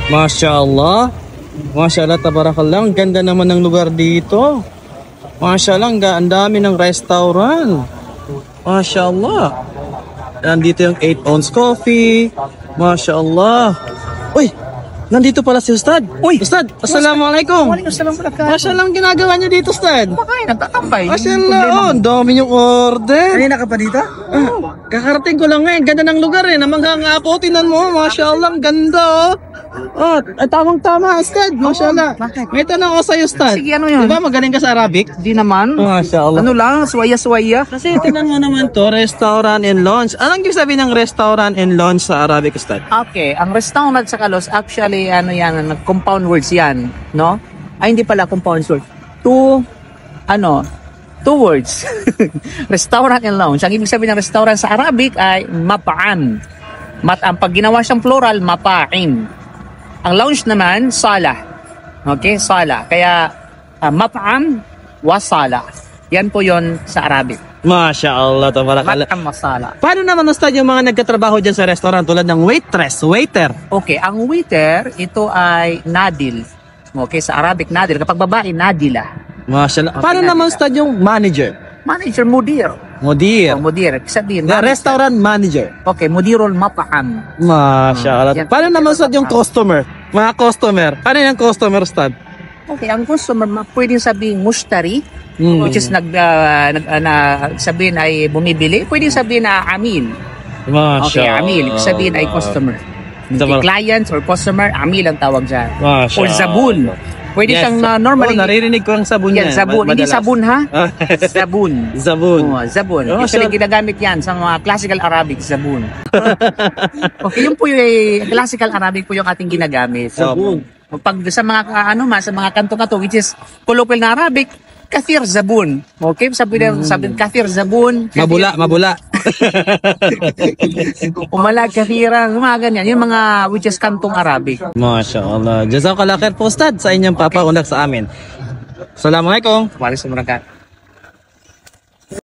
Masya Allah. Masya Allah, tabarakallah. Ang ganda naman ng lugar dito. Masya Allah, ang dami ng restaurant. Masya Allah. Nandito yung 8 ounce coffee. Masya Allah. Uy! Nandito pala si Ustad. Uy, Ustad, assalamualaikum. Waalaikumsalam warahmatullahi. Masya Allah, ang ginagawa niyo dito, Ustad. Kumakain, nagtatambay. Masya Allah, ang dami yung order. Kanina ka pa dito? Kakarating ko lang ngayon. Ganda ng lugar eh. Namanggang ako, tinan mo. Masya Allah, ang ganda oh. Oh, tamang-tama, Ustad. Masya Allah. Bakit? May tanong ako sa'yo, Ustad. Sige, ano yun? Diba magaling ka sa Arabic? Di naman. Masya Allah. Ano lang, suwaya-suwaya. Kasi tingnan mo naman to, restaurant and lounge. Anong ibig sabihin ng restaurant and lounge sa Arabic, Ustad? Okay, ang restaurant sa Kalos, actually, ano yan, compound words yan, no? Ay, hindi pala compound words. Two words. Restaurant and lounge. Ang ibig sabihin ng restaurant sa Arabic ay map'am. Pag ginawa siyang plural, mapa'im. Ang lounge naman, sala. Okay, sala. Kaya, map'am wa sala. Yan po yon sa Arabic. Masya Allah, tabarakallah. Map'am wa sala. Paano naman, Ustad, yung mga nagkatrabaho dyan sa restaurant tulad ng waitress, waiter? Okay, ang waiter, ito ay nadil. Okay, sa Arabic, nadil. Kapag babae, nadila. Masya Allah. Okay, Paano naman, Ustad, yung manager? Manager, mudir. Mudir. Mudir. Sabihin, The restaurant manager. okay, mudirul map'am. Masya Allah. Yan. Paano naman, Ustad, yung customer? Mga customer. Paano yung customer, Ustad? Okay, ang customer, pwedeng sabihin mushtari, which is sabihin ay bumibili. Pwedeng sabihin na amil. Masya Okay, amil. Ibig sabihin ay customer. Okay, client or customer, amil ang tawag dyan. Masya Or zabun. Pwede siyang normally... Oh, naririnig ko ang sabun Yan, niya. zabun. Hindi Madalas. sabun ha? Zabun. Zabun. Oh, zabun. Oh, Usually sure. ginagamit yan sa mga classical Arabic, zabun. Okay, yun po yung classical Arabic po yung ating ginagamit. Zabun. Pag sa mga sa mga kanto-kanto which is colloquial na Arabic, kathir zabun. Okay, sabihin kathir zabun. Mabula. Umalag kathira, mga ganyan. Yung mga which is kantong Arabic. Masya Allah. Jazakallah khair po, Ustad, sa inyong papaunlak sa amin. Assalamualaikum. Walis sa